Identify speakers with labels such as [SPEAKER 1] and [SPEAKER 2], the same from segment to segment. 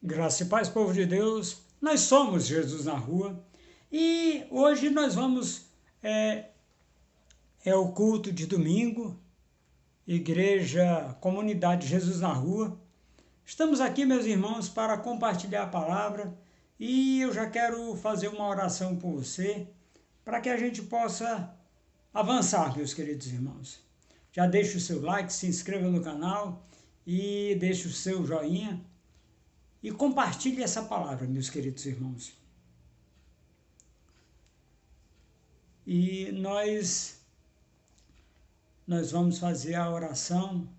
[SPEAKER 1] Graça e paz, povo de Deus, nós somos Jesus na Rua e hoje nós vamos, é o culto de domingo, Igreja Comunidade Jesus na Rua. Estamos aqui, meus irmãos, para compartilhar a palavra e eu já quero fazer uma oração por você, para que a gente possa avançar, meus queridos irmãos. Já deixe o seu like, se inscreva no canal e deixe o seu joinha. E compartilhe essa palavra, meus queridos irmãos. E nós vamos fazer a oração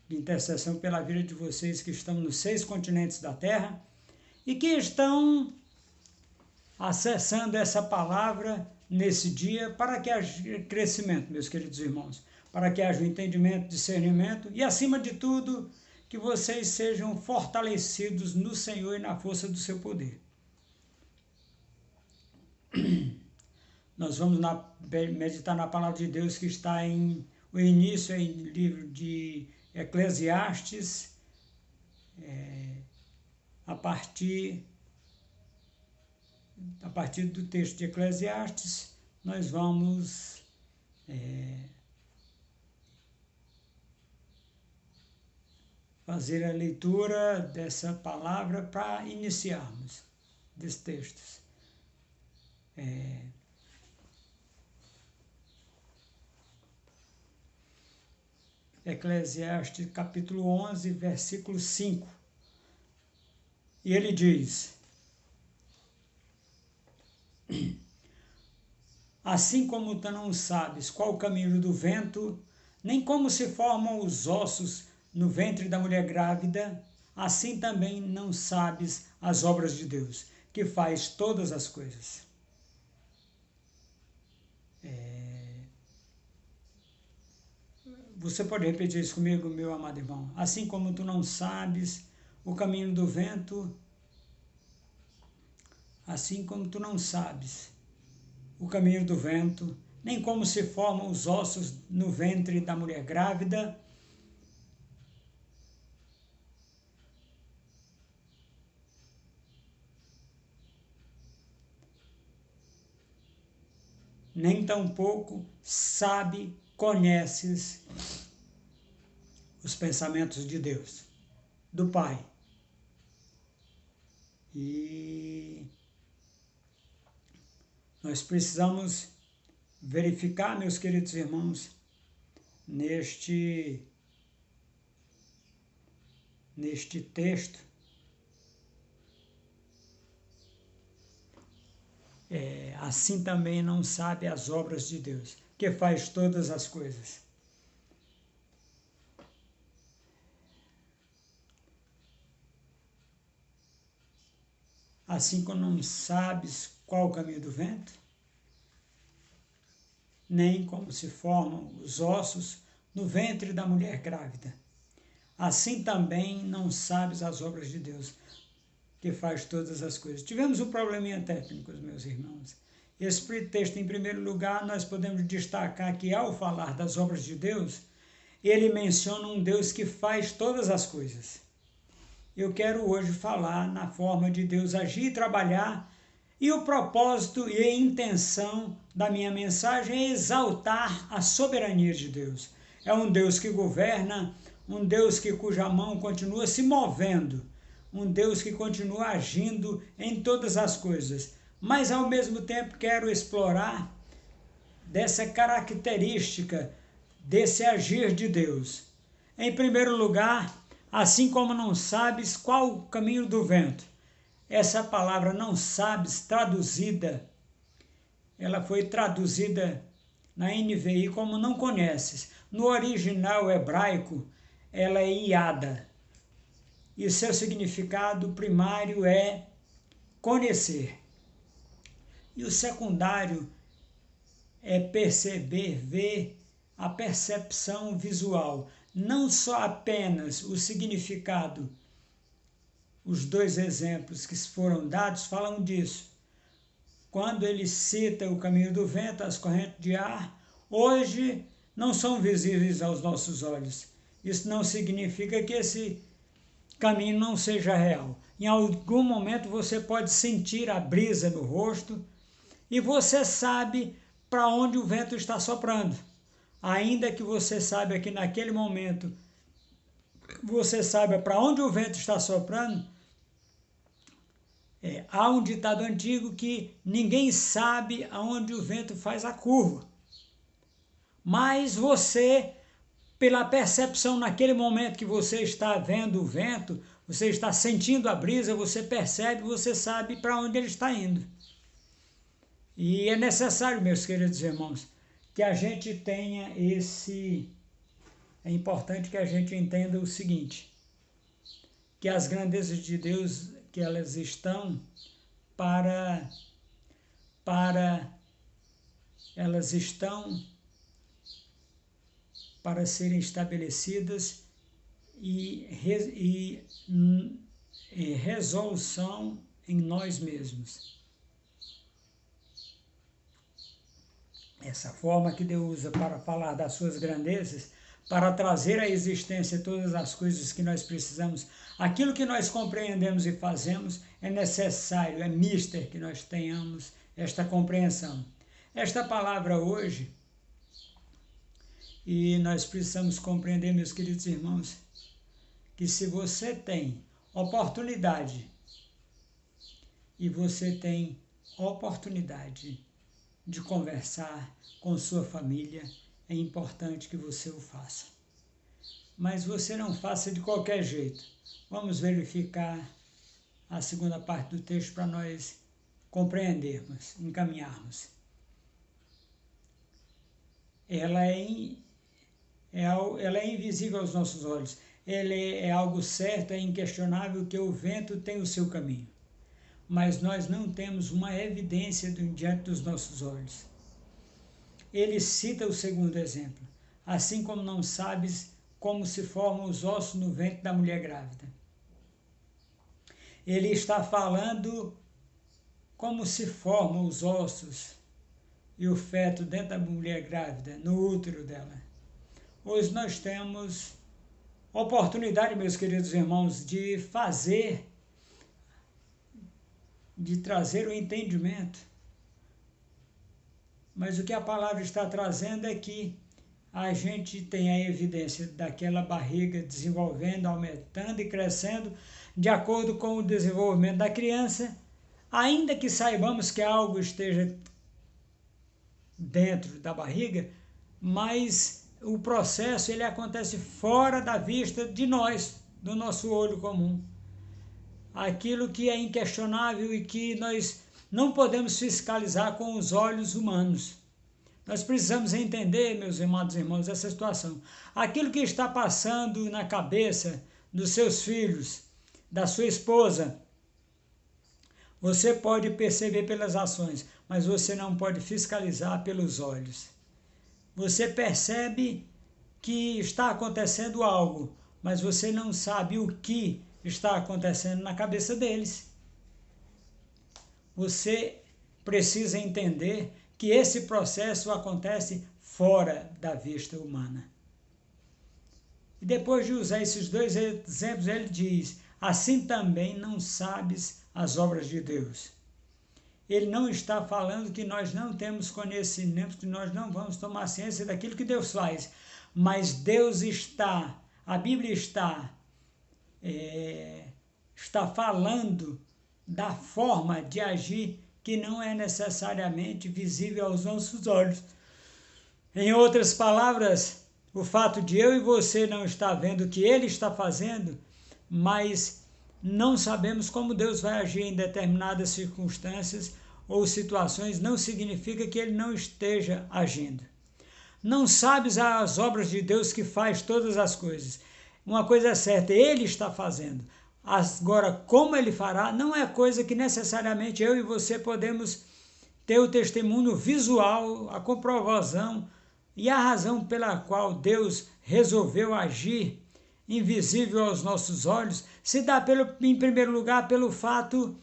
[SPEAKER 1] de intercessão pela vida de vocês que estão nos 6 continentes da Terra e que estão acessando essa palavra nesse dia para que haja crescimento, meus queridos irmãos, para que haja entendimento, discernimento e, acima de tudo, que vocês sejam fortalecidos no Senhor e na força do seu poder. Nós vamos meditar na palavra de Deus que está o início em livro de Eclesiastes, a partir do texto de Eclesiastes, nós vamos fazer a leitura dessa palavra para iniciarmos desses textos. Eclesiastes capítulo 11, versículo 5. E ele diz: assim como tu não sabes qual o caminho do vento, nem como se formam os ossos no ventre da mulher grávida, assim também não sabes as obras de Deus, que faz todas as coisas. Você pode repetir isso comigo, meu amado irmão? Assim como tu não sabes o caminho do vento, assim como tu não sabes o caminho do vento, nem como se formam os ossos no ventre da mulher grávida, nem tampouco conheces os pensamentos de Deus, do Pai. E nós precisamos verificar, meus queridos irmãos, neste texto, assim também não sabe as obras de Deus, que faz todas as coisas. Assim como não sabes qual o caminho do vento, nem como se formam os ossos no ventre da mulher grávida, assim também não sabes as obras de Deus, que faz todas as coisas. Tivemos um probleminha técnico, meus irmãos. Esse texto, em primeiro lugar, nós podemos destacar que, ao falar das obras de Deus, ele menciona um Deus que faz todas as coisas. Eu quero hoje falar na forma de Deus agir e trabalhar, e o propósito e a intenção da minha mensagem é exaltar a soberania de Deus. É um Deus que governa, um Deus cuja mão continua se movendo, um Deus que continua agindo em todas as coisas. Mas, ao mesmo tempo, quero explorar dessa característica, desse agir de Deus. Em primeiro lugar, assim como não sabes qual o caminho do vento. Essa palavra não sabes, traduzida, ela foi traduzida na NVI como não conheces. No original hebraico, ela é iada. E seu significado primário é conhecer. E o secundário é perceber, ver a percepção visual. Não só apenas o significado. Os 2 exemplos que foram dados falam disso. Quando ele cita o caminho do vento, as correntes de ar, hoje não são visíveis aos nossos olhos. Isso não significa que esse caminho não seja real. Em algum momento você pode sentir a brisa no rosto e você sabe para onde o vento está soprando. Ainda que você saiba que naquele momento você saiba para onde o vento está soprando, há um ditado antigo que ninguém sabe aonde o vento faz a curva. Mas você, pela percepção naquele momento que você está vendo o vento, você está sentindo a brisa, você percebe, você sabe para onde ele está indo. E é necessário, meus queridos irmãos, que a gente tenha esse... É importante que a gente entenda o seguinte, que as grandezas de Deus, que elas estão elas estão para serem estabelecidas e resolução em nós mesmos. Essa forma que Deus usa para falar das suas grandezas, para trazer à existência todas as coisas que nós precisamos, aquilo que nós compreendemos e fazemos, é necessário, é mister que nós tenhamos esta compreensão. Esta palavra hoje, e nós precisamos compreender, meus queridos irmãos, que se você tem oportunidade, e você tem oportunidade de conversar com sua família, é importante que você o faça. Mas você não faça de qualquer jeito. Vamos verificar a segunda parte do texto para nós compreendermos, encaminharmos. Ela é invisível aos nossos olhos. Ele é algo certo, é inquestionável que o vento tem o seu caminho. Mas nós não temos uma evidência diante dos nossos olhos. Ele cita o segundo exemplo. Assim como não sabes como se formam os ossos no ventre da mulher grávida. Ele está falando como se formam os ossos e o feto dentro da mulher grávida, no útero dela. Hoje nós temos oportunidade, meus queridos irmãos, de trazer o entendimento. Mas o que a palavra está trazendo é que a gente tem a evidência daquela barriga desenvolvendo, aumentando e crescendo de acordo com o desenvolvimento da criança, ainda que saibamos que algo esteja dentro da barriga, mas o processo ele acontece fora da vista de nós, do nosso olho comum. Aquilo que é inquestionável e que nós não podemos fiscalizar com os olhos humanos. Nós precisamos entender, meus amados irmãos, essa situação. Aquilo que está passando na cabeça dos seus filhos, da sua esposa, você pode perceber pelas ações, mas você não pode fiscalizar pelos olhos. Você percebe que está acontecendo algo, mas você não sabe o que está acontecendo na cabeça deles. Você precisa entender que esse processo acontece fora da vista humana. E depois de usar esses dois exemplos, ele diz, assim também não sabes as obras de Deus. Ele não está falando que nós não temos conhecimento, que nós não vamos tomar ciência daquilo que Deus faz, mas Deus está, a Bíblia está falando da forma de agir que não é necessariamente visível aos nossos olhos. Em outras palavras, o fato de eu e você não estar vendo o que ele está fazendo, mas não sabemos como Deus vai agir em determinadas circunstâncias ou situações, não significa que ele não esteja agindo. Não sabes as obras de Deus que faz todas as coisas. Uma coisa é certa, ele está fazendo. Agora, como ele fará, não é coisa que necessariamente eu e você podemos ter o testemunho visual, a comprovação e a razão pela qual Deus resolveu agir invisível aos nossos olhos, se dá, em primeiro lugar, pelo fato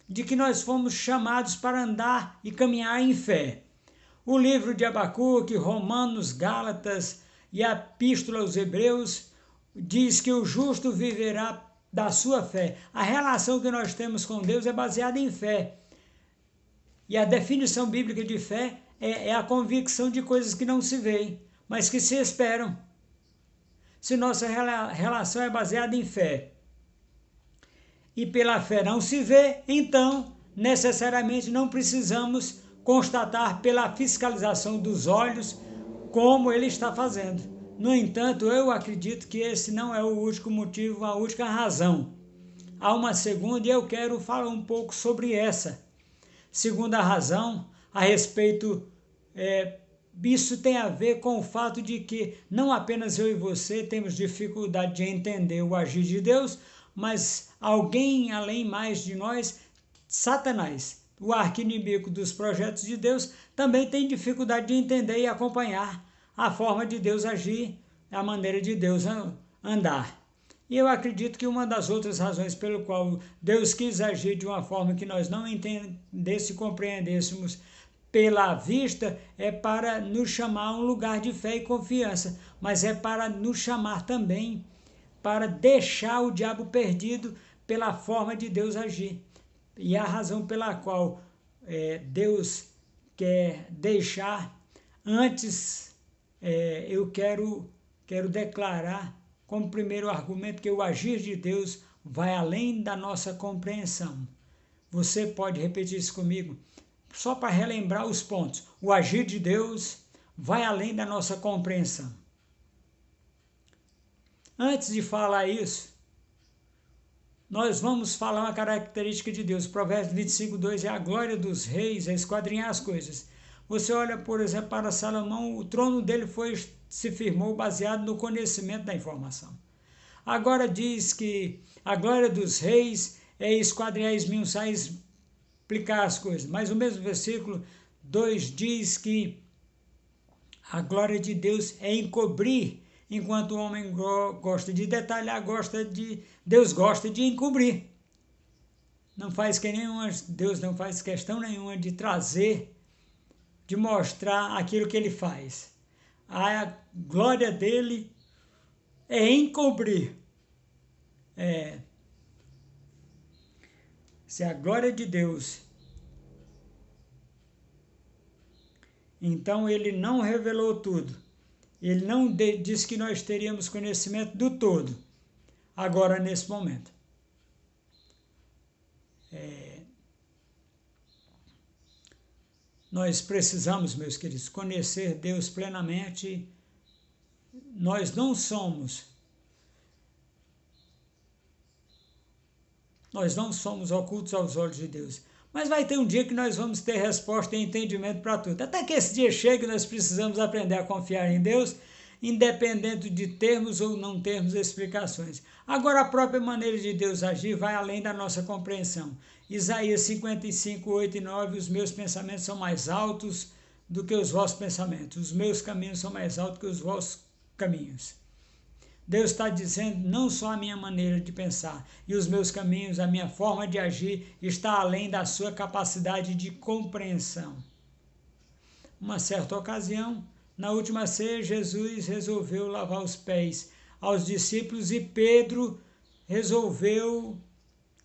[SPEAKER 1] de que nós fomos chamados para andar e caminhar em fé. O livro de Abacuque, Romanos, Gálatas e a Epístola aos Hebreus diz que o justo viverá da sua fé. A relação que nós temos com Deus é baseada em fé. E a definição bíblica de fé é a convicção de coisas que não se veem, mas que se esperam. Se nossa relação é baseada em fé e pela fé não se vê, então necessariamente não precisamos constatar pela fiscalização dos olhos como ele está fazendo. No entanto, eu acredito que esse não é o único motivo, a única razão. Há uma segunda e eu quero falar um pouco sobre essa. Segunda razão, a respeito, isso tem a ver com o fato de que não apenas eu e você temos dificuldade de entender o agir de Deus, mas alguém além mais de nós, Satanás, o arqui-inimigo dos projetos de Deus, também tem dificuldade de entender e acompanhar a forma de Deus agir, a maneira de Deus andar. E eu acredito que uma das outras razões pelo qual Deus quis agir de uma forma que nós não entendêssemos e compreendêssemos pela vista é para nos chamar a um lugar de fé e confiança, mas é para nos chamar também para deixar o diabo perdido pela forma de Deus agir. E a razão pela qual Deus quer deixar, antes eu quero declarar como primeiro argumento que o agir de Deus vai além da nossa compreensão. Você pode repetir isso comigo? Só para relembrar os pontos. O agir de Deus vai além da nossa compreensão. Antes de falar isso, nós vamos falar uma característica de Deus. Provérbios 25:2 é a glória dos reis, é esquadrinhar as coisas. Você olha, por exemplo, para Salomão, o trono dele se firmou baseado no conhecimento da informação. Agora diz que a glória dos reis é esquadrinhar, esmiuçar, explicar as coisas. Mas o mesmo versículo 2 diz que a glória de Deus é encobrir, enquanto o homem gosta de detalhar, Deus gosta de encobrir. Deus não faz questão nenhuma de trazer, de mostrar aquilo que ele faz. A glória dele é encobrir. Se a glória de Deus, então ele não revelou tudo. Ele não disse que nós teríamos conhecimento do todo, agora nesse momento. Nós precisamos, meus queridos, conhecer Deus plenamente. Nós não somos ocultos aos olhos de Deus. Mas vai ter um dia que nós vamos ter resposta e entendimento para tudo. Até que esse dia chegue, nós precisamos aprender a confiar em Deus, independente de termos ou não termos explicações. Agora, a própria maneira de Deus agir vai além da nossa compreensão. Isaías 55:8-9, os meus pensamentos são mais altos do que os vossos pensamentos. Os meus caminhos são mais altos que os vossos caminhos. Deus está dizendo, não só a minha maneira de pensar, e os meus caminhos, a minha forma de agir, está além da sua capacidade de compreensão. Uma certa ocasião, na última ceia, Jesus resolveu lavar os pés aos discípulos e Pedro resolveu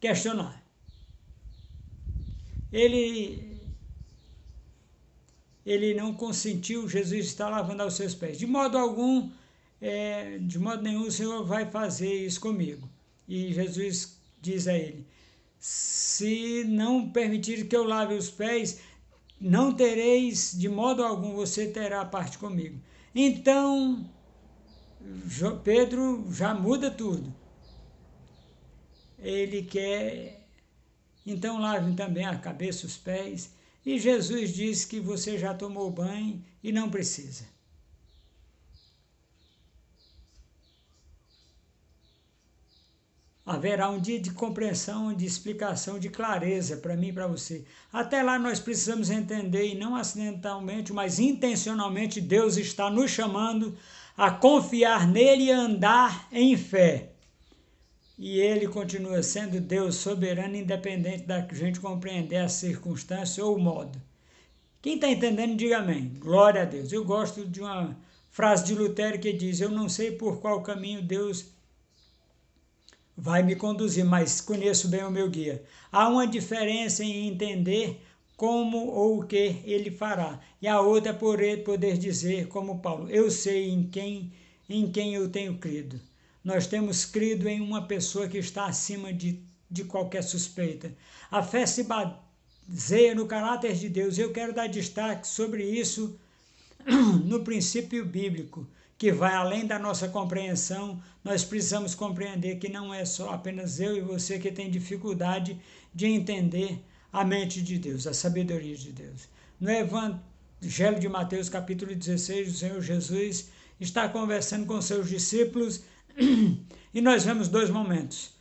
[SPEAKER 1] questionar. Ele não consentiu Jesus estar lavando aos seus pés. De modo nenhum o Senhor vai fazer isso comigo. E Jesus diz a ele, se não permitir que eu lave os pés, não tereis, de modo algum, você terá parte comigo. Então, Pedro já muda tudo. Ele quer, então lave também a cabeça, os pés. E Jesus diz que você já tomou banho e não precisa. Haverá um dia de compreensão, de explicação, de clareza para mim e para você. Até lá nós precisamos entender, e não acidentalmente, mas intencionalmente, Deus está nos chamando a confiar nele e andar em fé. E ele continua sendo Deus soberano, independente da gente compreender a circunstância ou o modo. Quem está entendendo, diga amém. Glória a Deus. Eu gosto de uma frase de Lutero que diz, eu não sei por qual caminho Deus vai me conduzir, mas conheço bem o meu guia. Há uma diferença em entender como ou o que ele fará, e a outra é por ele poder dizer, como Paulo, eu sei em quem eu tenho crido. Nós temos crido em uma pessoa que está acima de qualquer suspeita. A fé se baseia no caráter de Deus. Eu quero dar destaque sobre isso no princípio bíblico, que vai além da nossa compreensão. Nós precisamos compreender que não é só apenas eu e você que tem dificuldade de entender a mente de Deus, a sabedoria de Deus. No Evangelho de Mateus, capítulo 16, o Senhor Jesus está conversando com seus discípulos e nós vemos dois momentos.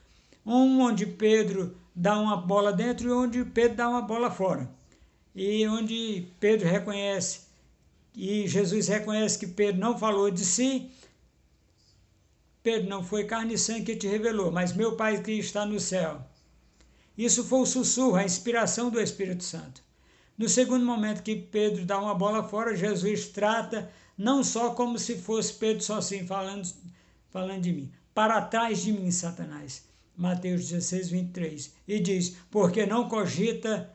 [SPEAKER 1] Um onde Pedro dá uma bola dentro e onde Pedro dá uma bola fora. E onde Pedro reconhece, e Jesus reconhece que Pedro não falou de si. Pedro, não foi carne e sangue que te revelou, mas meu Pai que está no céu. Isso foi o sussurro, a inspiração do Espírito Santo. No segundo momento que Pedro dá uma bola fora, Jesus trata não só como se fosse Pedro sozinho falando de mim. Para trás de mim, Satanás. Mateus 16, 23. E diz, porque não cogita,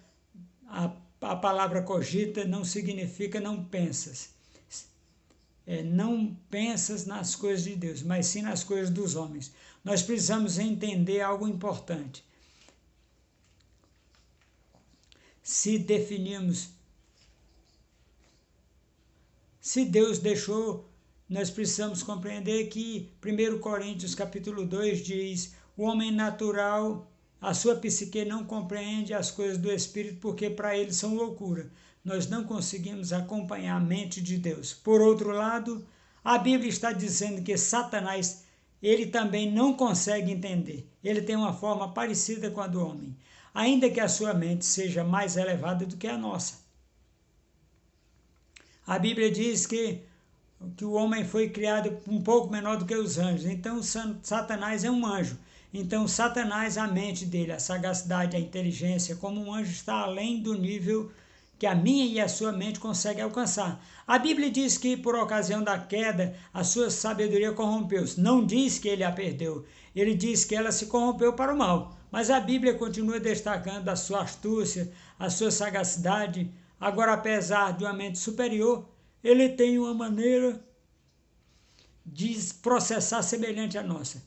[SPEAKER 1] a palavra cogita não significa não pensas. Não pensas nas coisas de Deus, mas sim nas coisas dos homens. Nós precisamos entender algo importante. Se Deus deixou, nós precisamos compreender que 1 Coríntios capítulo 2 diz, o homem natural, a sua psique não compreende as coisas do Espírito porque para ele são loucura. Nós não conseguimos acompanhar a mente de Deus. Por outro lado, a Bíblia está dizendo que Satanás, ele também não consegue entender. Ele tem uma forma parecida com a do homem, ainda que a sua mente seja mais elevada do que a nossa. A Bíblia diz que o homem foi criado um pouco menor do que os anjos. Então, Satanás é um anjo. Então, Satanás, a mente dele, a sagacidade, a inteligência, como um anjo, está além do nível que a minha e a sua mente conseguem alcançar. A Bíblia diz que, por ocasião da queda, a sua sabedoria corrompeu-se. Não diz que ele a perdeu. Ele diz que ela se corrompeu para o mal. Mas a Bíblia continua destacando a sua astúcia, a sua sagacidade. Agora, apesar de uma mente superior, ele tem uma maneira de processar semelhante à nossa.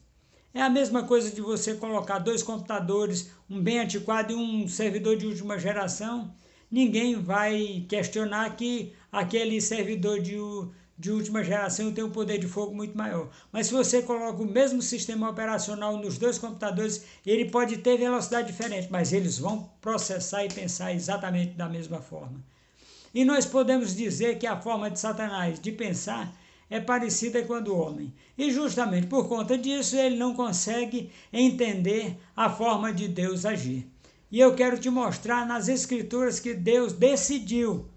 [SPEAKER 1] É a mesma coisa de você colocar dois computadores, um bem antiquado e um servidor de última geração. Ninguém vai questionar que aquele servidor de última geração tem um poder de fogo muito maior. Mas se você coloca o mesmo sistema operacional nos dois computadores, ele pode ter velocidade diferente, mas eles vão processar e pensar exatamente da mesma forma. E nós podemos dizer que a forma de Satanás de pensar é parecida com a do homem. E justamente por conta disso ele não consegue entender a forma de Deus agir. E eu quero te mostrar nas Escrituras que Deus decidiu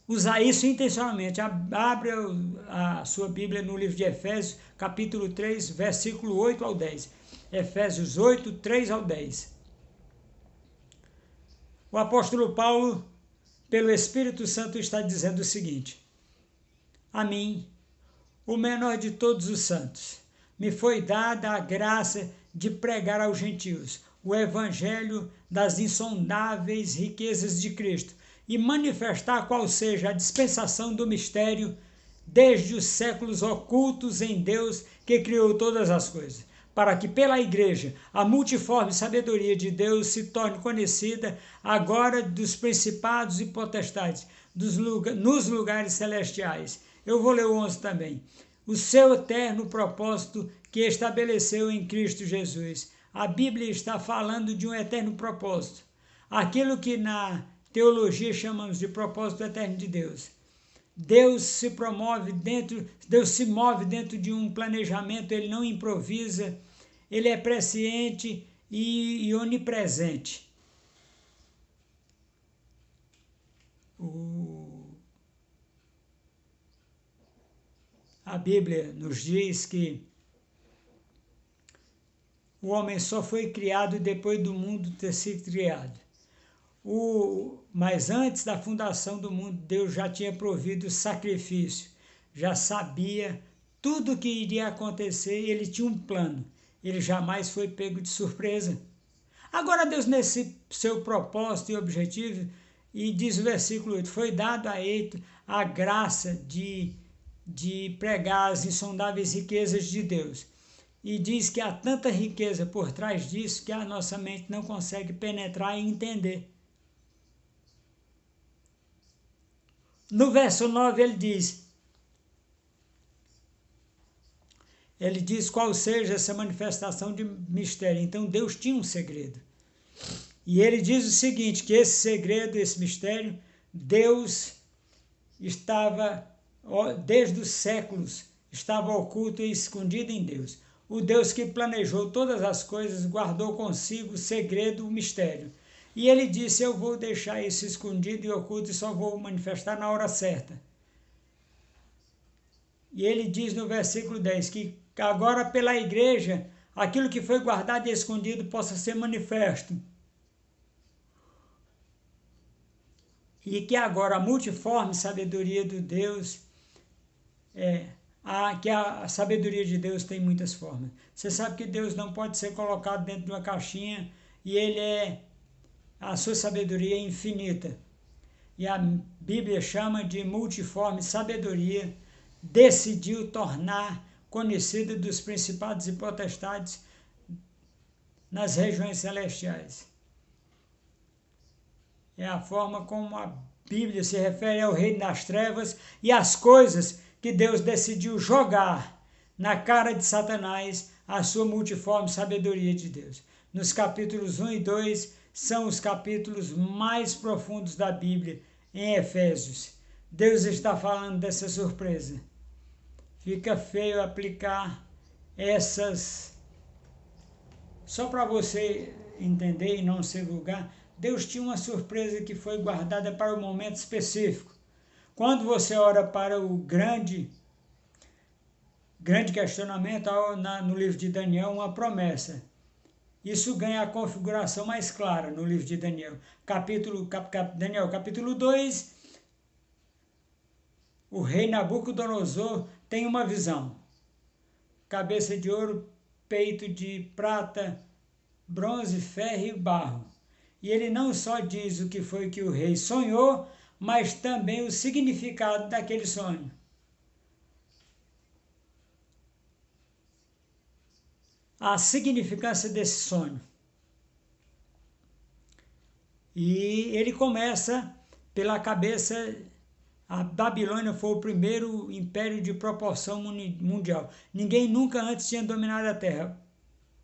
[SPEAKER 1] usar isso intencionalmente. Abre a sua Bíblia no livro de Efésios, capítulo 3, versículo 8 ao 10. Efésios 8, 3 ao 10. O apóstolo Paulo, pelo Espírito Santo, está dizendo o seguinte: a mim, o menor de todos os santos, me foi dada a graça de pregar aos gentios o evangelho das insondáveis riquezas de Cristo e manifestar qual seja a dispensação do mistério desde os séculos ocultos em Deus que criou todas as coisas, para que pela Igreja a multiforme sabedoria de Deus se torne conhecida agora dos principados e potestades nos lugares celestiais. Eu vou ler o 11 também. O seu eterno propósito que estabeleceu em Cristo Jesus. A Bíblia está falando de um eterno propósito. Aquilo que na teologia chamamos de propósito eterno de Deus. Deus se move dentro de um planejamento, ele não improvisa, ele é presciente e onipresente. A Bíblia nos diz que o homem só foi criado depois do mundo ter sido criado. Mas antes da fundação do mundo, Deus já tinha provido sacrifício, já sabia tudo o que iria acontecer, ele tinha um plano. Ele jamais foi pego de surpresa. Agora Deus, nesse seu propósito e objetivo, e diz o versículo 8, foi dado a ele a graça de pregar as insondáveis riquezas de Deus. E diz que há tanta riqueza por trás disso que a nossa mente não consegue penetrar e entender. No verso 9 ele diz qual seja essa manifestação de mistério. Então Deus tinha um segredo. E ele diz o seguinte, que esse segredo, esse mistério, Deus estava, desde os séculos, estava oculto e escondido em Deus. O Deus que planejou todas as coisas guardou consigo o segredo, o mistério. E ele disse, eu vou deixar isso escondido e oculto e só vou manifestar na hora certa. E ele diz no versículo 10 que agora pela igreja, aquilo que foi guardado e escondido possa ser manifesto. E que agora a multiforme sabedoria de Deus, que a sabedoria de Deus tem muitas formas. Você sabe que Deus não pode ser colocado dentro de uma caixinha e a sua sabedoria é infinita. E a Bíblia chama de multiforme sabedoria, decidiu tornar conhecida dos principados e potestades nas regiões celestiais. É a forma como a Bíblia se refere ao reino das trevas e às coisas que Deus decidiu jogar na cara de Satanás, a sua multiforme sabedoria de Deus. Nos capítulos 1 e 2 são os capítulos mais profundos da Bíblia, em Efésios. Deus está falando dessa surpresa. Fica feio aplicar essas... Só para você entender e não se vulgar, Deus tinha uma surpresa que foi guardada para um momento específico. Quando você ora para o grande questionamento, no livro de Daniel, uma promessa. Isso ganha a configuração mais clara no livro de Daniel. Daniel, capítulo 2, o rei Nabucodonosor tem uma visão. Cabeça de ouro, peito de prata, bronze, ferro e barro. E ele não só diz o que foi que o rei sonhou, mas também o significado daquele sonho. A significância desse sonho. E ele começa pela cabeça. A Babilônia foi o primeiro império de proporção mundial. Ninguém nunca antes tinha dominado a terra.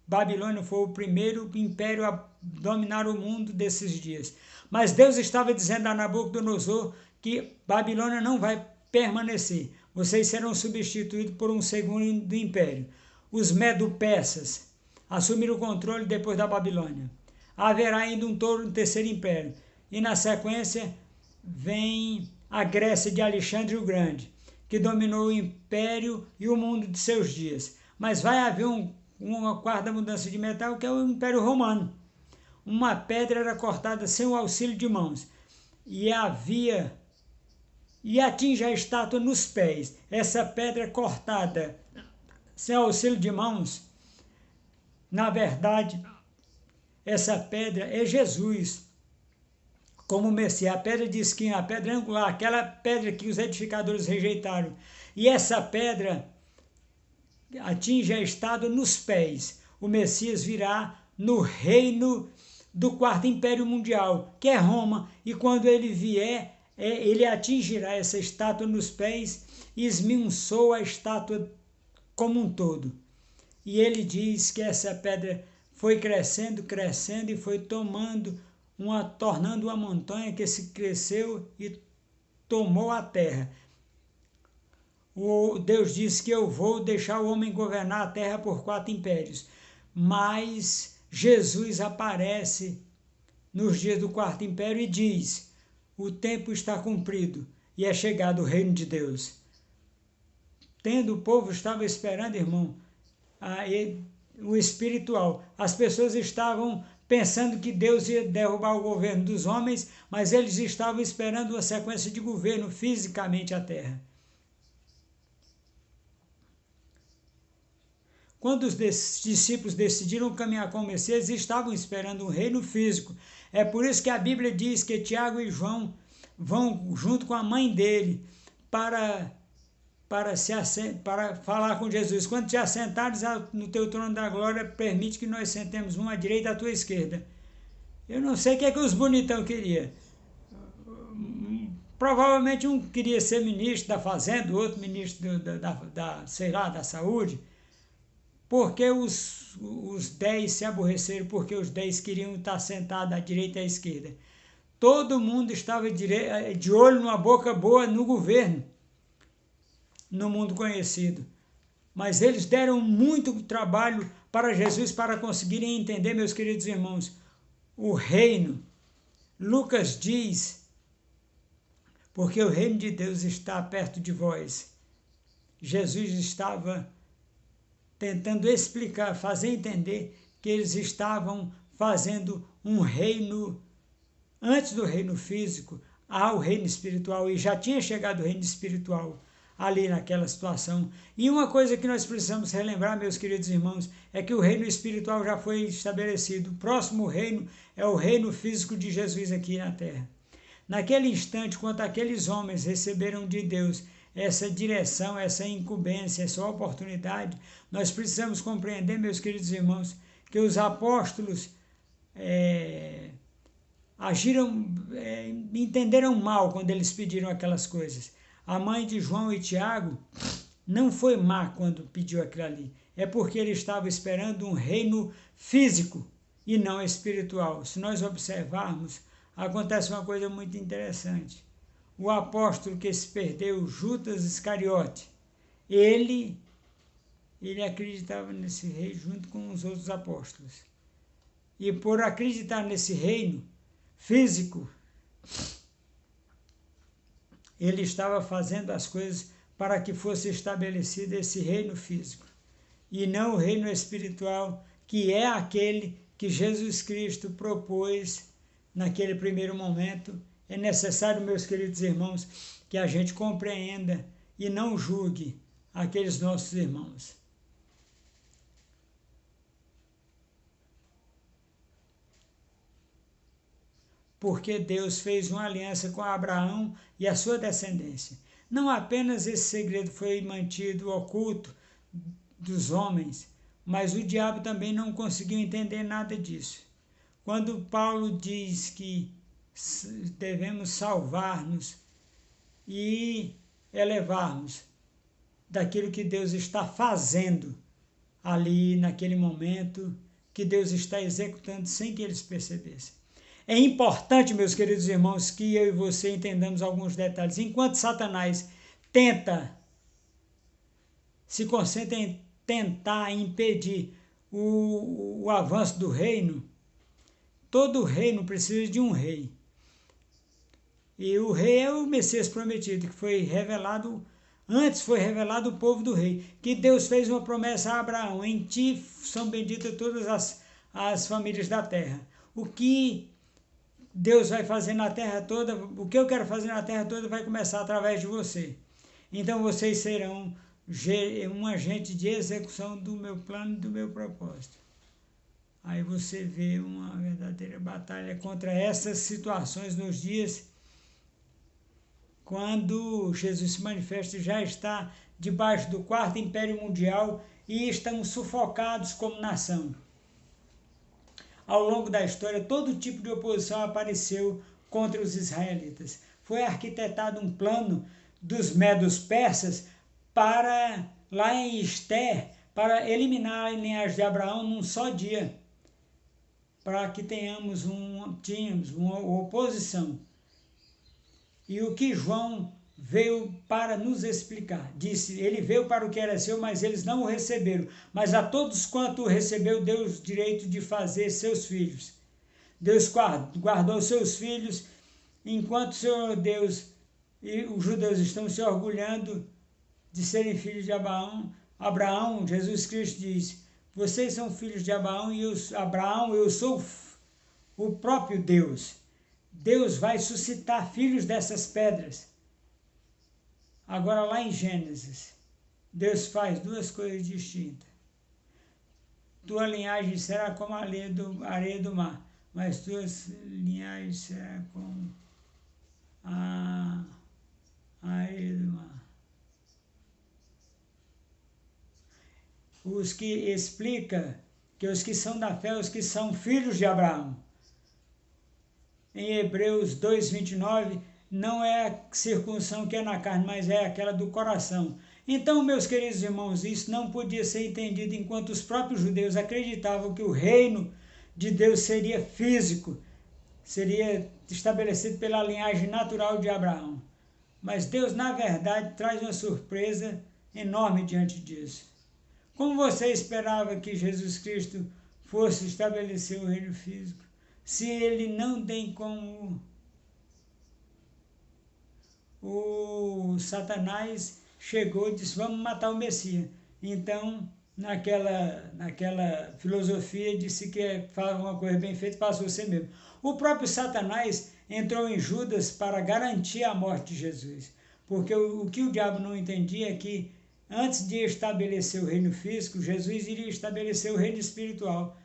[SPEAKER 1] Babilônia foi o primeiro império a dominar o mundo desses dias. Mas Deus estava dizendo a Nabucodonosor que Babilônia não vai permanecer. Vocês serão substituídos por um segundo império. Os medo-persas assumiram o controle depois da Babilônia. Haverá ainda um terceiro império. E na sequência vem a Grécia de Alexandre o Grande, que dominou o império e o mundo de seus dias. Mas vai haver uma quarta mudança de metal, que é o Império Romano. Uma pedra era cortada sem o auxílio de mãos, e atinge a estátua nos pés. Essa pedra cortada sem auxílio de mãos, na verdade, essa pedra é Jesus, como Messias. A pedra de esquina, a pedra angular, aquela pedra que os edificadores rejeitaram. E essa pedra atinge a estátua nos pés. O Messias virá no reino do quarto império mundial, que é Roma, e quando ele vier, ele atingirá essa estátua nos pés e esmiuçou a estátua como um todo. E ele diz que essa pedra foi crescendo e foi tornando uma montanha que se cresceu e tomou a terra. Deus disse que eu vou deixar o homem governar a terra por 4 impérios. Mas Jesus aparece nos dias do quarto império e diz: o tempo está cumprido e é chegado o reino de Deus. Tendo o povo estava esperando, irmão, o espiritual. As pessoas estavam pensando que Deus ia derrubar o governo dos homens, mas eles estavam esperando uma sequência de governo fisicamente à terra. Quando os discípulos decidiram caminhar com o Messias, estavam esperando um reino físico. É por isso que a Bíblia diz que Tiago e João vão junto com a mãe dele para falar com Jesus. Quando te assentares no teu trono da glória, permite que nós sentemos um à direita e à tua esquerda. Eu não sei o que é que os bonitão queriam. Provavelmente um queria ser ministro da Fazenda, o outro ministro da Saúde, porque os 10 se aborreceram, porque os 10 queriam estar sentados à direita e à esquerda. Todo mundo estava de olho numa boca boa no governo, no mundo conhecido. Mas eles deram muito trabalho para Jesus para conseguirem entender, meus queridos irmãos, o reino. Lucas diz, porque o reino de Deus está perto de vós. Jesus estava tentando explicar, fazer entender que eles estavam fazendo um reino, antes do reino físico, ao reino espiritual, e já tinha chegado o reino espiritual ali naquela situação. E uma coisa que nós precisamos relembrar, meus queridos irmãos, é que o reino espiritual já foi estabelecido. O próximo reino é o reino físico de Jesus aqui na terra. Naquele instante, quando aqueles homens receberam de Deus essa direção, essa incumbência, essa oportunidade, nós precisamos compreender, meus queridos irmãos, que os apóstolos entenderam mal quando eles pediram aquelas coisas. A mãe de João e Tiago não foi má quando pediu aquilo ali. É porque ele estava esperando um reino físico e não espiritual. Se nós observarmos, acontece uma coisa muito interessante. O apóstolo que se perdeu, Judas Iscariote, ele acreditava nesse rei junto com os outros apóstolos. E por acreditar nesse reino físico, ele estava fazendo as coisas para que fosse estabelecido esse reino físico, e não o reino espiritual, que é aquele que Jesus Cristo propôs naquele primeiro momento. É necessário, meus queridos irmãos, que a gente compreenda e não julgue aqueles nossos irmãos. Porque Deus fez uma aliança com Abraão e a sua descendência. Não apenas esse segredo foi mantido oculto dos homens, mas o diabo também não conseguiu entender nada disso. Quando Paulo diz que devemos salvar-nos e elevar-nos daquilo que Deus está fazendo ali naquele momento, que Deus está executando sem que eles percebessem. É importante, meus queridos irmãos, que eu e você entendamos alguns detalhes. Enquanto Satanás se concentra em tentar impedir o avanço do reino, todo reino precisa de um rei. E o rei é o Messias prometido, que foi revelado, antes foi revelado o povo do rei, que Deus fez uma promessa a Abraão: em ti são benditas todas as famílias da terra. O que Deus vai fazer na terra toda, o que eu quero fazer na terra toda vai começar através de você. Então vocês serão um agente de execução do meu plano e do meu propósito. Aí você vê uma verdadeira batalha contra essas situações nos dias quando Jesus se manifesta e já está debaixo do quarto império mundial e estamos sufocados como nação. Ao longo da história, todo tipo de oposição apareceu contra os israelitas. Foi arquitetado um plano dos medos persas lá em Ester, para eliminar a linhagem de Abraão num só dia, para que tínhamos uma oposição. E o que João veio para nos explicar? Disse, ele veio para o que era seu, mas eles não o receberam. Mas a todos quanto o recebeu, deu o direito de fazer seus filhos. Deus guardou seus filhos, enquanto o Senhor Deus e os judeus estão se orgulhando de serem filhos de Abraão, Jesus Cristo diz, vocês são filhos de Abraão, e eu sou o próprio Deus. Deus vai suscitar filhos dessas pedras. Agora lá em Gênesis, Deus faz duas coisas distintas. tua linhagem será como a areia do mar, mas tuas linhagens será como a areia do mar. Os que explica que os que são da fé, os que são filhos de Abraão. Em Hebreus 2:29, não é a circuncisão que é na carne, mas é aquela do coração. Então, meus queridos irmãos, isso não podia ser entendido enquanto os próprios judeus acreditavam que o reino de Deus seria físico, seria estabelecido pela linhagem natural de Abraão. Mas Deus, na verdade, traz uma surpresa enorme diante disso. Como você esperava que Jesus Cristo fosse estabelecer o reino físico, se ele não tem como o Satanás chegou e disse, vamos matar o Messias. Então, naquela filosofia, disse que faz uma coisa bem feita, passou a ser mesmo. O próprio Satanás entrou em Judas para garantir a morte de Jesus. Porque o que o diabo não entendia é que, antes de estabelecer o reino físico, Jesus iria estabelecer o reino espiritual.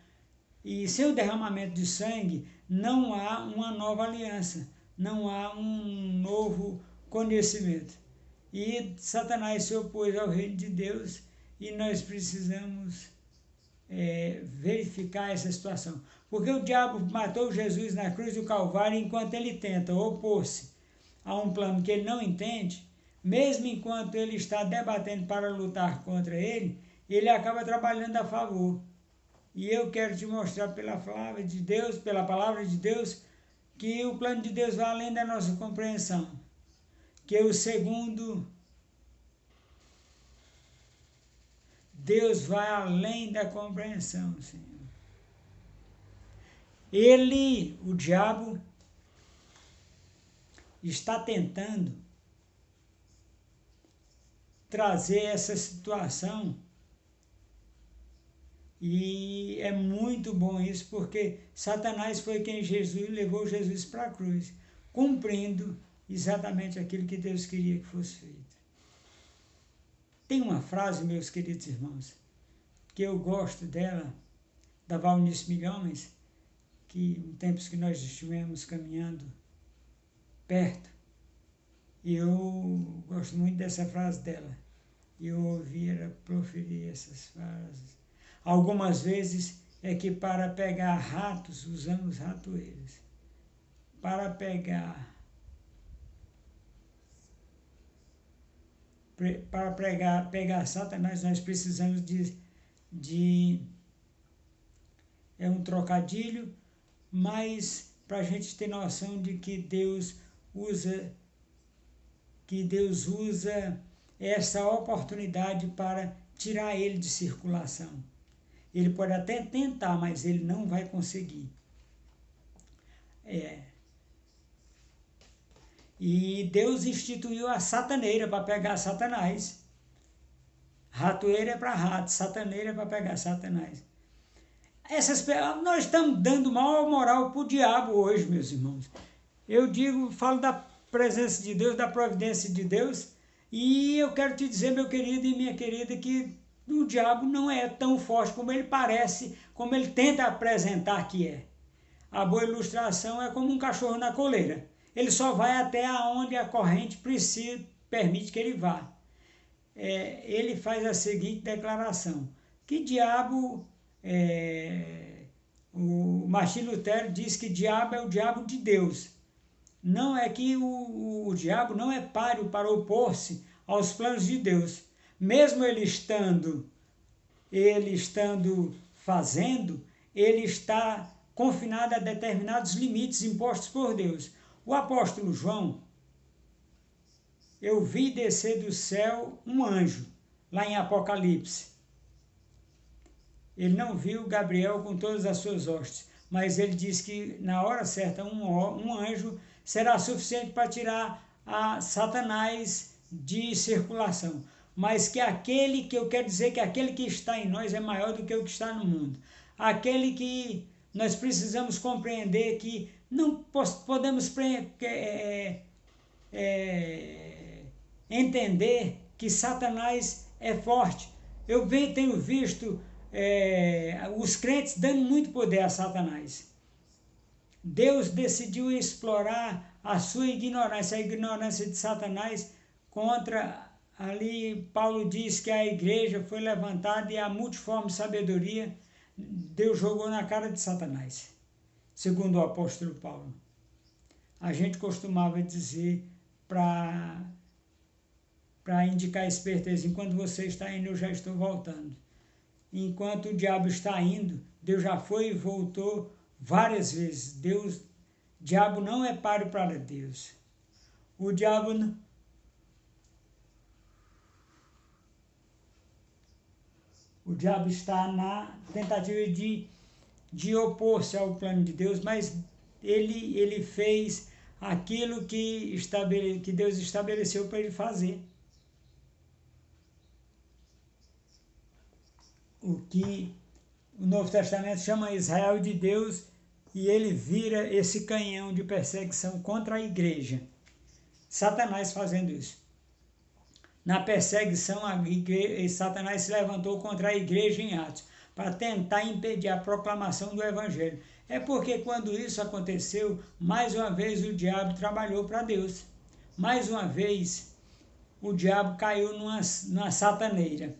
[SPEAKER 1] E sem o derramamento de sangue, não há uma nova aliança, não há um novo conhecimento. E Satanás se opôs ao reino de Deus e nós precisamos verificar essa situação. Porque o diabo matou Jesus na cruz do Calvário enquanto ele tenta opor-se a um plano que ele não entende, mesmo enquanto ele está debatendo para lutar contra ele, ele acaba trabalhando a favor. E eu quero te mostrar pela palavra de Deus, que o plano de Deus vai além da nossa compreensão. Que o segundo, Deus vai além da compreensão, Senhor. Ele, o diabo, está tentando trazer essa situação. E é muito bom isso, porque Satanás foi quem levou Jesus para a cruz, cumprindo exatamente aquilo que Deus queria que fosse feito. Tem uma frase, meus queridos irmãos, que eu gosto dela, da Valnice Milhomens, que em tempos que nós estivemos caminhando perto, e eu gosto muito dessa frase dela. E eu ouvi ela proferir essas frases. Algumas vezes é que para pegar ratos usamos ratoeiras. Para pegar Satanás nós precisamos é um trocadilho, mas para a gente ter noção de que Deus usa essa oportunidade para tirar ele de circulação. Ele pode até tentar, mas ele não vai conseguir. E Deus instituiu a sataneira para pegar Satanás. Ratoeira é para rato, sataneira é para pegar Satanás. Nós estamos dando maior moral para o diabo hoje, meus irmãos. Eu falo da presença de Deus, da providência de Deus, e eu quero te dizer, meu querido e minha querida, que o diabo não é tão forte como ele parece, como ele tenta apresentar que é. A boa ilustração é como um cachorro na coleira. Ele só vai até onde a corrente permite que ele vá. Ele faz a seguinte declaração, que diabo, o Martim Lutero diz que diabo é o diabo de Deus. Não é que o diabo não é páreo para opor-se aos planos de Deus. Mesmo ele estando fazendo, ele está confinado a determinados limites impostos por Deus. O apóstolo João, eu vi descer do céu um anjo, lá em Apocalipse. Ele não viu Gabriel com todas as suas hostes, mas ele diz que na hora certa um anjo será suficiente para tirar a Satanás de circulação. Mas que aquele que está em nós é maior do que o que está no mundo. Aquele que nós precisamos compreender que não podemos entender que Satanás é forte. Eu tenho visto os crentes dando muito poder a Satanás. Deus decidiu explorar a sua ignorância, a ignorância de Satanás contra, ali Paulo diz que a igreja foi levantada e a multiforme sabedoria Deus jogou na cara de Satanás, segundo o apóstolo Paulo. A gente costumava dizer para indicar esperteza, enquanto você está indo, eu já estou voltando. Enquanto o diabo está indo, Deus já foi e voltou várias vezes. Diabo não é páreo para Deus. O diabo está na tentativa de opor-se ao plano de Deus, mas ele fez aquilo que Deus estabeleceu para ele fazer. O que o Novo Testamento chama Israel de Deus, e ele vira esse canhão de perseguição contra a igreja. Satanás fazendo isso. Na perseguição, Satanás se levantou contra a igreja em Atos, para tentar impedir a proclamação do Evangelho. É porque quando isso aconteceu, mais uma vez o diabo trabalhou para Deus. Mais uma vez, o diabo caiu numa sataneira.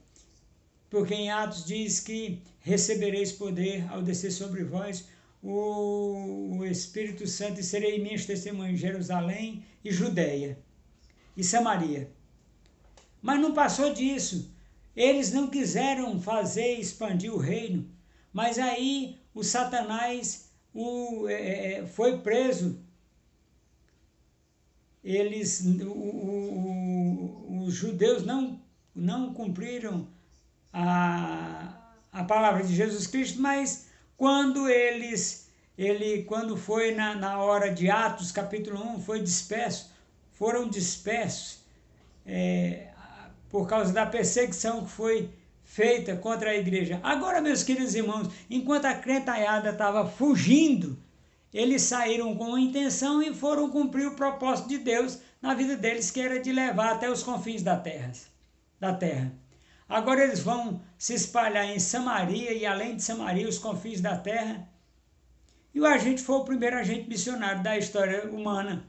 [SPEAKER 1] Porque em Atos diz que recebereis poder ao descer sobre vós o Espírito Santo, e serei minhas testemunhas em Jerusalém e Judeia e Samaria. Mas não passou disso. Eles não quiseram expandir o reino, mas aí o Satanás foi preso. Os judeus não cumpriram a palavra de Jesus Cristo, mas quando quando foi na hora de Atos, capítulo 1, foram dispersos por causa da perseguição que foi feita contra a igreja. Agora, meus queridos irmãos, enquanto a crentalhada estava fugindo, eles saíram com uma intenção e foram cumprir o propósito de Deus na vida deles, que era de levar até os confins da terra. Agora eles vão se espalhar em Samaria e além de Samaria, os confins da terra. E o agente foi o primeiro agente missionário da história humana.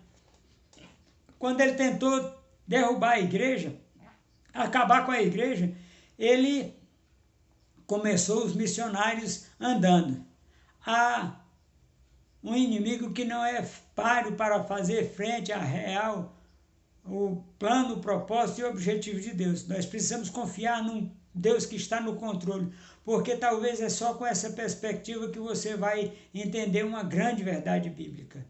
[SPEAKER 1] Quando ele tentou derrubar a igreja, acabar com a igreja, ele começou os missionários andando. Há um inimigo que não é páreo para fazer frente à real, o plano, o propósito e o objetivo de Deus. Nós precisamos confiar num Deus que está no controle, porque talvez é só com essa perspectiva que você vai entender uma grande verdade bíblica.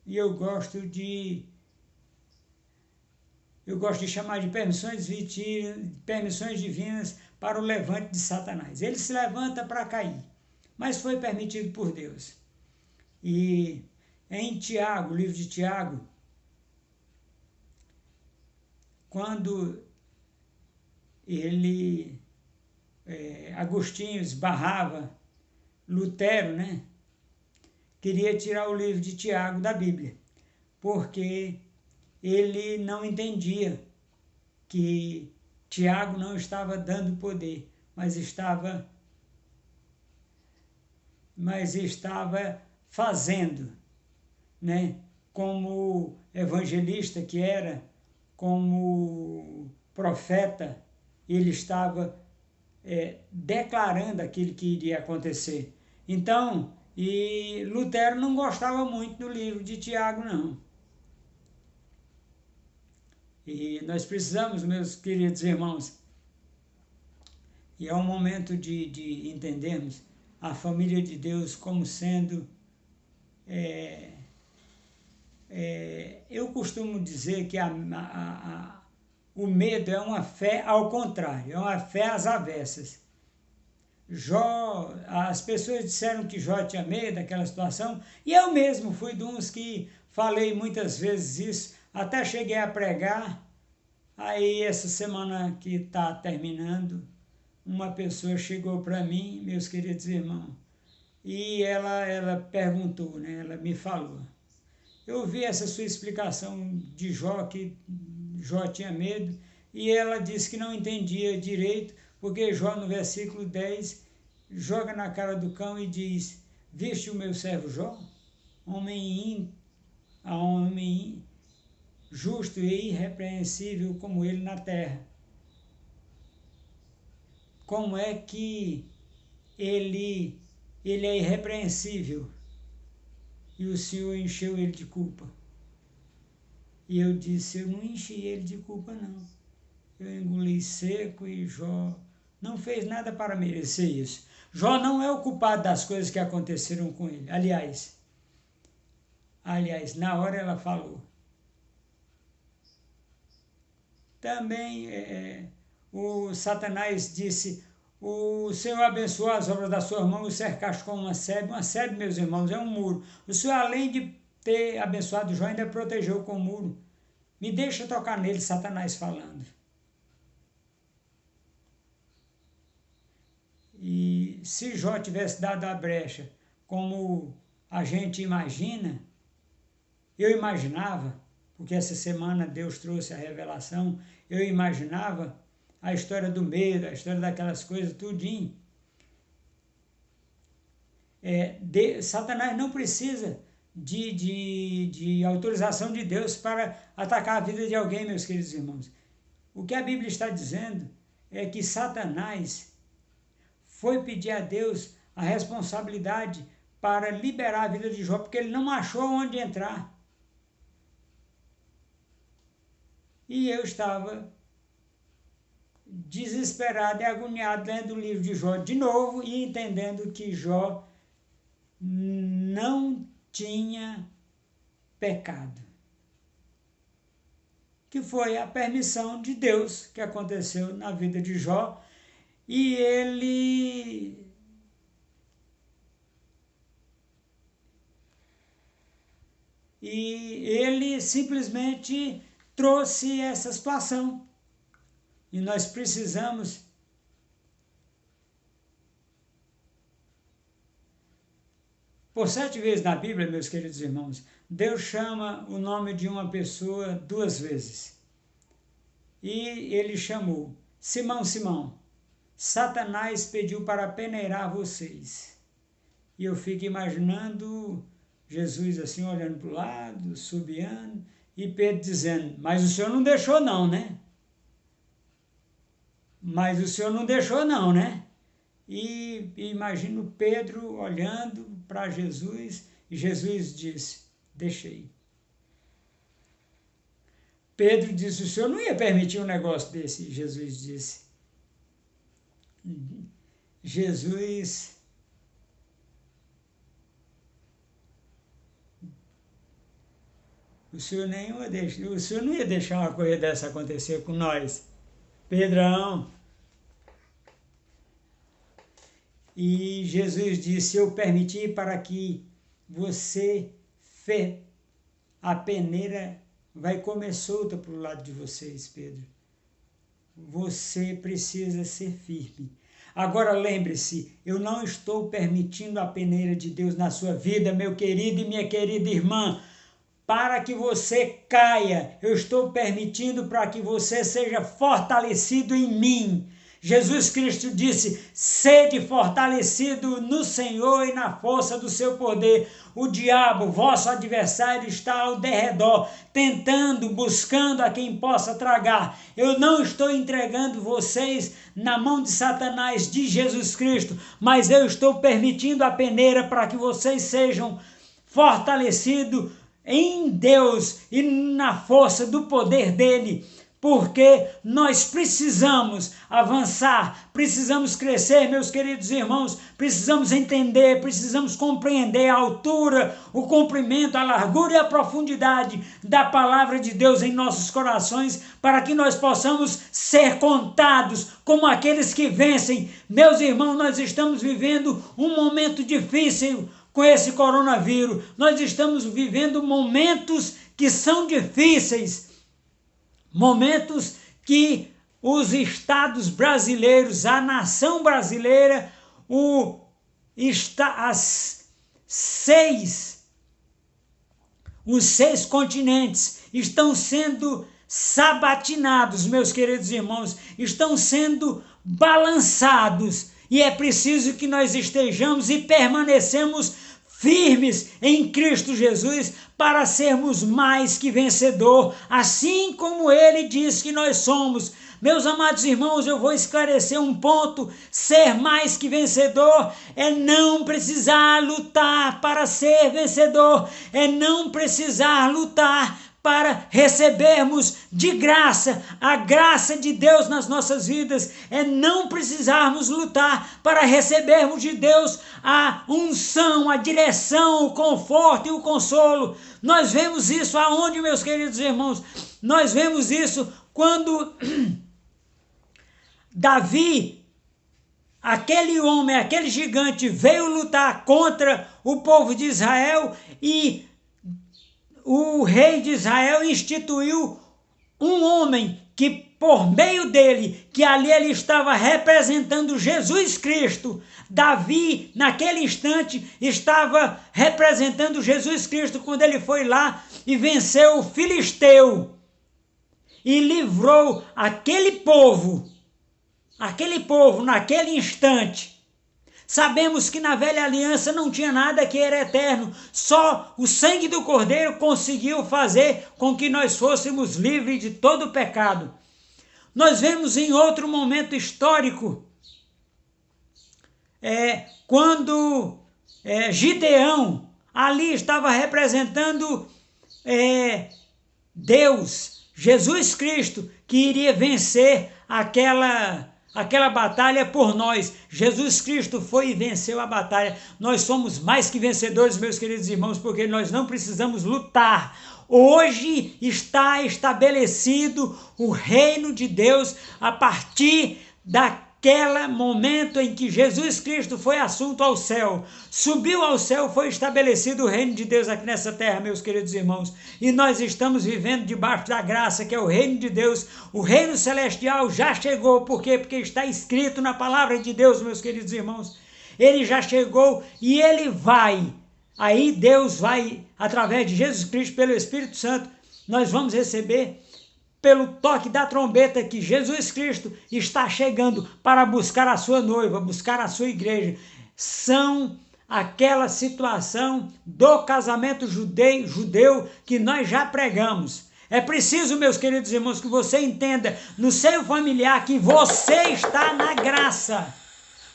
[SPEAKER 1] E eu gosto de chamar de permissões divinas para o levante de Satanás. Ele se levanta para cair, mas foi permitido por Deus. E em Tiago, o livro de Tiago, quando Agostinho esbarrava Lutero, queria tirar o livro de Tiago da Bíblia, porque ele não entendia que Tiago não estava dando poder, mas estava fazendo, como evangelista que era, como profeta, ele estava declarando aquilo que iria acontecer. Então, e Lutero não gostava muito do livro de Tiago, não. E nós precisamos, meus queridos irmãos, e é um momento de entendermos a família de Deus como sendo... eu costumo dizer que o medo é uma fé ao contrário, é uma fé às avessas. As pessoas disseram que Jó tinha medo daquela situação, e eu mesmo fui de uns que falei muitas vezes isso, até cheguei a pregar. Aí essa semana que está terminando, uma pessoa chegou para mim, meus queridos irmãos, e ela perguntou, ela me falou: eu vi essa sua explicação de Jó, que Jó tinha medo, e ela disse que não entendia direito porque Jó, no versículo 10, joga na cara do cão e diz: viste o meu servo Jó? Homem justo e irrepreensível como ele na terra. Como é que ele é irrepreensível e o Senhor encheu ele de culpa? E eu disse: eu não enchi ele de culpa, não. Eu engoli seco e Jó não fez nada para merecer isso. Jó não é o culpado das coisas que aconteceram com ele. Aliás, na hora ela falou. Também o Satanás disse: o Senhor abençoou as obras das suas mãos, o cercaste com uma sebe. Uma sebe, meus irmãos, é um muro. O Senhor, além de ter abençoado Jó, ainda protegeu com o muro. Me deixa tocar nele, Satanás falando. E se Jó tivesse dado a brecha, como a gente imagina, eu imaginava, porque essa semana Deus trouxe a revelação, eu imaginava a história do medo, a história daquelas coisas, tudinho. Satanás não precisa de autorização de Deus para atacar a vida de alguém, meus queridos irmãos. O que a Bíblia está dizendo é que Satanás foi pedir a Deus a responsabilidade para liberar a vida de Jó, porque ele não achou onde entrar. E eu estava desesperado e agoniado lendo o livro de Jó de novo e entendendo que Jó não tinha pecado. Que foi a permissão de Deus que aconteceu na vida de Jó. E ele simplesmente trouxe essa situação. E nós precisamos por 7 vezes na Bíblia, meus queridos irmãos, Deus chama o nome de uma pessoa 2 vezes. E ele chamou: Simão, Simão, Satanás pediu para peneirar vocês. E eu fico imaginando Jesus assim olhando para o lado, subiando, e Pedro dizendo: mas o Senhor não deixou não, né? Mas o Senhor não deixou não, né? E imagino Pedro olhando para Jesus, e Jesus disse: deixei. Pedro disse: o Senhor não ia permitir um negócio desse. Jesus disse: o Senhor não ia deixar uma coisa dessa acontecer com nós. Pedrão. E Jesus disse: eu permiti para que a peneira vai comer solta para o lado de vocês, Pedro. Você precisa ser firme. Agora lembre-se, eu não estou permitindo a peneira de Deus na sua vida, meu querido e minha querida irmã, para que você caia. Eu estou permitindo para que você seja fortalecido em mim. Jesus Cristo disse: sede fortalecido no Senhor e na força do seu poder. O diabo, vosso adversário, está ao derredor, tentando, buscando a quem possa tragar. Eu não estou entregando vocês na mão de Satanás, de Jesus Cristo, mas eu estou permitindo a peneira para que vocês sejam fortalecidos em Deus e na força do poder dele. Porque nós precisamos avançar, precisamos crescer, meus queridos irmãos, precisamos entender, precisamos compreender a altura, o comprimento, a largura e a profundidade da palavra de Deus em nossos corações, para que nós possamos ser contados como aqueles que vencem. Meus irmãos, nós estamos vivendo um momento difícil com esse coronavírus, nós estamos vivendo momentos que são difíceis, momentos que os estados brasileiros, a nação brasileira, os 6 continentes estão sendo sabatinados, meus queridos irmãos, estão sendo balançados, e é preciso que nós estejamos e permanecemos firmes em Cristo Jesus para sermos mais que vencedor, assim como Ele diz que nós somos. Meus amados irmãos, eu vou esclarecer um ponto: ser mais que vencedor é não precisar lutar para ser vencedor, é não precisar lutar para recebermos de graça a graça de Deus nas nossas vidas, é não precisarmos lutar para recebermos de Deus a unção, a direção, o conforto e o consolo. Nós vemos isso aonde, meus queridos irmãos? Nós vemos isso quando Davi, aquele homem, aquele gigante, veio lutar contra o povo de Israel, e o rei de Israel instituiu um homem que, por meio dele, que ali ele estava representando Jesus Cristo. Davi, naquele instante, estava representando Jesus Cristo quando ele foi lá e venceu o filisteu e livrou aquele povo naquele instante. Sabemos que na velha aliança não tinha nada que era eterno, só o sangue do Cordeiro conseguiu fazer com que nós fôssemos livres de todo o pecado. Nós vemos em outro momento histórico, quando Gideão ali estava representando Deus, Jesus Cristo, que iria vencer aquela batalha por nós. Jesus Cristo foi e venceu a batalha. Nós somos mais que vencedores, meus queridos irmãos, porque nós não precisamos lutar. Hoje está estabelecido o reino de Deus a partir daquele momento em que Jesus Cristo foi assunto ao céu, subiu ao céu, foi estabelecido o reino de Deus aqui nessa terra, meus queridos irmãos, e nós estamos vivendo debaixo da graça, que é o reino de Deus. O reino celestial já chegou. Por quê? Porque está escrito na palavra de Deus, meus queridos irmãos. Ele já chegou e ele vai. Aí Deus vai, através de Jesus Cristo, pelo Espírito Santo, nós vamos receber pelo toque da trombeta que Jesus Cristo está chegando para buscar a sua noiva, buscar a sua igreja. São aquela situação do casamento judeu que nós já pregamos. É preciso, meus queridos irmãos, que você entenda no seio familiar que você está na graça.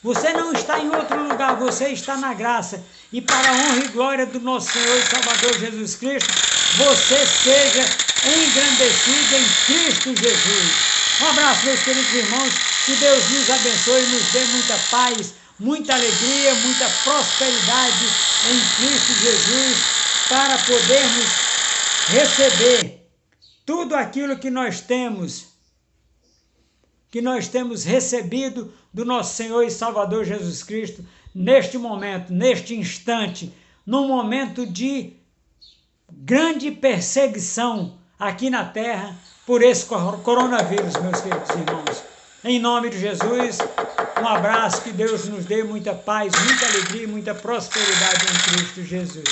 [SPEAKER 1] Você não está em outro lugar, você está na graça. E para a honra e glória do nosso Senhor e Salvador Jesus Cristo, você seja engrandecido em Cristo Jesus. Um abraço, meus queridos irmãos. Que Deus nos abençoe e nos dê muita paz, muita alegria, muita prosperidade em Cristo Jesus, para podermos receber tudo aquilo que nós temos recebido do nosso Senhor e Salvador Jesus Cristo, neste momento, neste instante, num momento de grande perseguição aqui na terra por esse coronavírus, meus queridos irmãos. Em nome de Jesus, um abraço, que Deus nos dê muita paz, muita alegria e muita prosperidade em Cristo Jesus.